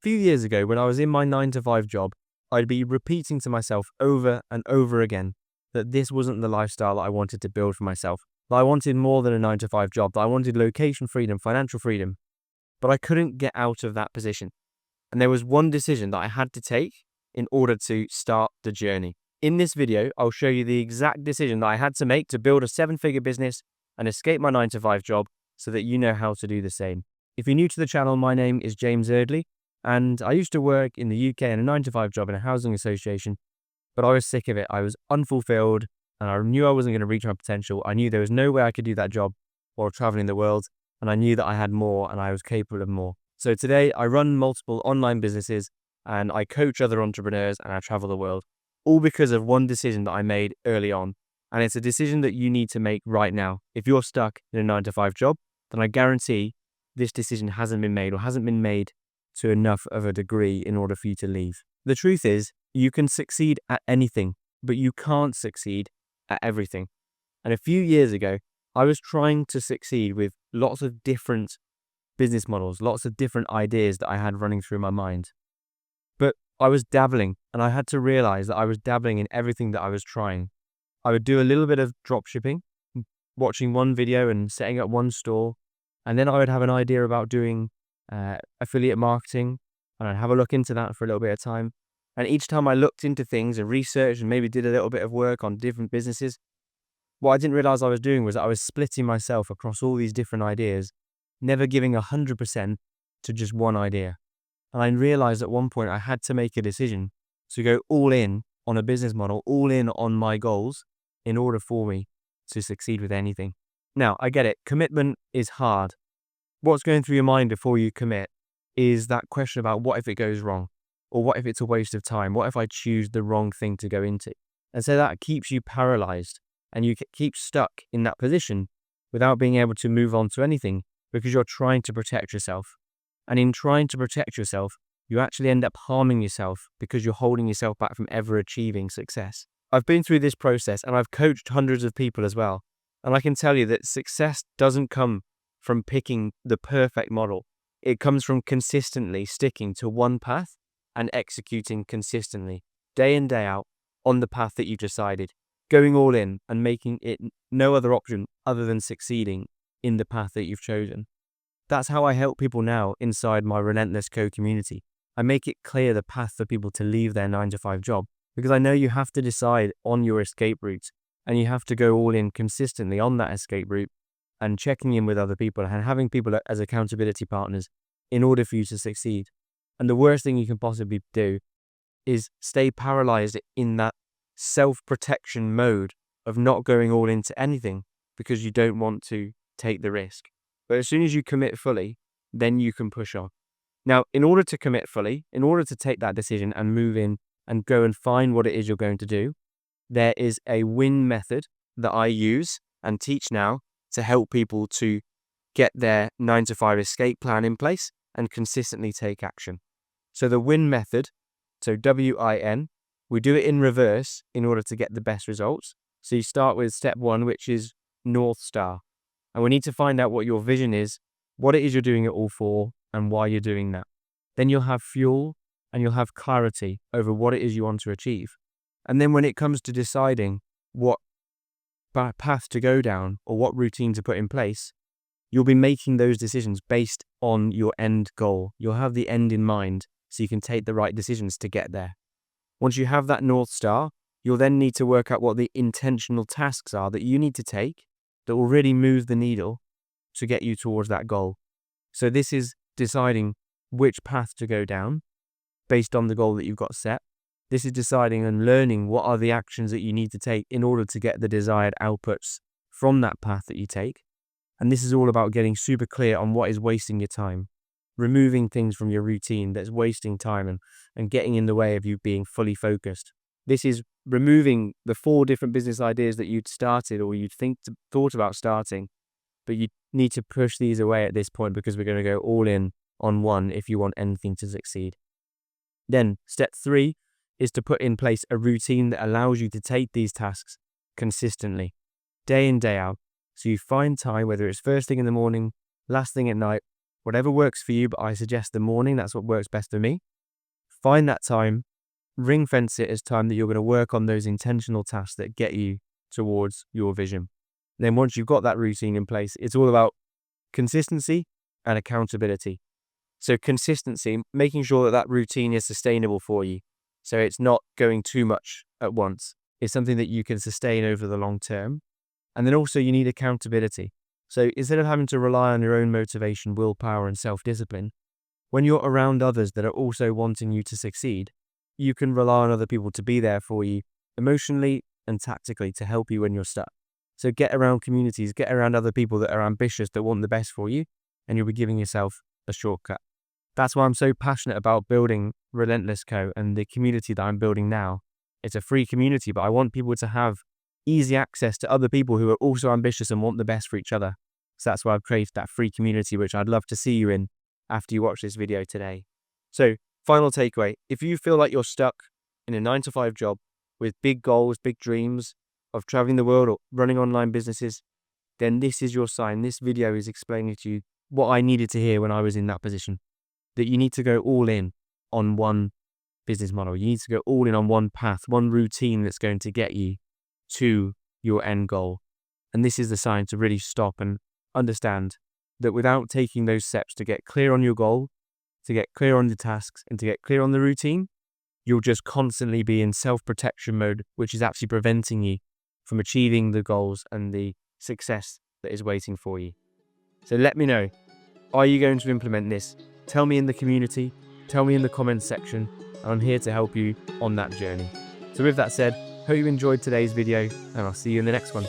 few years ago, when I was in my 9 to 5 job, I'd be repeating to myself over and over again that this wasn't the lifestyle that I wanted to build for myself, that I wanted more than a 9 to 5 job, that I wanted location freedom, financial freedom, but I couldn't get out of that position. And there was one decision that I had to take in order to start the journey. In this video, I'll show you the exact decision that I had to make to build a 7-figure business and escape my 9 to 5 job so that you know how to do the same. If you're new to the channel, my name is James Eardley, and I used to work in the UK in a 9 to 5 job in a housing association, but I was sick of it. I was unfulfilled and I knew I wasn't going to reach my potential. I knew there was no way I could do that job while traveling the world, and I knew that I had more and I was capable of more. So today I run multiple online businesses and I coach other entrepreneurs and I travel the world, all because of one decision that I made early on. And it's a decision that you need to make right now. If you're stuck in a 9 to 5 job, then I guarantee this decision hasn't been made or hasn't been made to enough of a degree in order for you to leave. The truth is, you can succeed at anything, but you can't succeed at everything. And a few years ago, I was trying to succeed with lots of different business models, lots of different ideas that I had running through my mind. But I was dabbling, and I had to realize that I was dabbling in everything that I was trying. I would do a little bit of drop shipping, watching one video and setting up one store, and then I would have an idea about doing affiliate marketing, and I'd have a look into that for a little bit of time. And each time I looked into things and researched and maybe did a little bit of work on different businesses, what I didn't realize I was doing was I was splitting myself across all these different ideas, never giving 100% to just one idea. And I realized at one point I had to make a decision to go all in on a business model, all in on my goals in order for me to succeed with anything. Now, I get it. Commitment is hard. What's going through your mind before you commit is that question about what if it goes wrong? Or what if it's a waste of time? What if I choose the wrong thing to go into? And so that keeps you paralyzed and you keep stuck in that position without being able to move on to anything because you're trying to protect yourself. And in trying to protect yourself, you actually end up harming yourself because you're holding yourself back from ever achieving success. I've been through this process and I've coached hundreds of people as well. And I can tell you that success doesn't come from picking the perfect model. It comes from consistently sticking to one path and executing consistently, day in, day out, on the path that you've decided, going all in and making it no other option other than succeeding in the path that you've chosen. That's how I help people now inside my Relentless Co community. I make it clear the path for people to leave their 9 to 5 job because I know you have to decide on your escape route and you have to go all in consistently on that escape route and checking in with other people and having people as accountability partners in order for you to succeed. And the worst thing you can possibly do is stay paralyzed in that self-protection mode of not going all into anything because you don't want to take the risk. But as soon as you commit fully, then you can push on. Now, in order to commit fully, in order to take that decision and move in and go and find what it is you're going to do, there is a win method that I use and teach now to help people to get their 9 to 5 escape plan in place and consistently take action. So the win method, so WIN, we do it in reverse in order to get the best results. So you start with step 1, which is North Star. And we need to find out what your vision is, what it is you're doing it all for, and why you're doing that. Then you'll have fuel and you'll have clarity over what it is you want to achieve. And then when it comes to deciding what path to go down or what routine to put in place, you'll be making those decisions based on your end goal. You'll have the end in mind so you can take the right decisions to get there. Once you have that North Star, you'll then need to work out what the intentional tasks are that you need to take that will really move the needle to get you towards that goal. So this is deciding which path to go down based on the goal that you've got set. This is deciding and learning what are the actions that you need to take in order to get the desired outputs from that path that you take. And this is all about getting super clear on what is wasting your time, removing things from your routine that's wasting time and getting in the way of you being fully focused. This is removing the 4 different business ideas that you'd started or you'd thought about starting, but you need to push these away at this point because we're going to go all in on one if you want anything to succeed. Then step 3 is to put in place a routine that allows you to take these tasks consistently, day in, day out. So you find time, whether it's first thing in the morning, last thing at night, Whatever works for you, but I suggest the morning. That's what works best for me. Find that time, ring fence it as time that you're going to work on those intentional tasks that get you towards your vision. Then once you've got that routine in place, it's all about consistency and accountability. So consistency, making sure that that routine is sustainable for you. So it's not going too much at once. It's something that you can sustain over the long term. And then also you need accountability. So instead of having to rely on your own motivation, willpower, and self-discipline, when you're around others that are also wanting you to succeed, you can rely on other people to be there for you emotionally and tactically to help you when you're stuck. So get around communities, get around other people that are ambitious, that want the best for you, and you'll be giving yourself a shortcut. That's why I'm so passionate about building Relentless Co. and the community that I'm building now. It's a free community, but I want people to have easy access to other people who are also ambitious and want the best for each other. So that's why I've created that free community, which I'd love to see you in after you watch this video today. So final takeaway, if you feel like you're stuck in a 9-to-5 job with big goals, big dreams of traveling the world or running online businesses, then this is your sign. This video is explaining to you what I needed to hear when I was in that position, that you need to go all in on one business model. You need to go all in on one path, one routine that's going to get you to your end goal. And this is the sign to really stop and understand that without taking those steps to get clear on your goal, to get clear on the tasks, and to get clear on the routine, you'll just constantly be in self-protection mode, which is actually preventing you from achieving the goals and the success that is waiting for you. So let me know, are you going to implement this? Tell me in the community, tell me in the comments section, and I'm here to help you on that journey. So with that said, hope you enjoyed today's video, and I'll see you in the next one.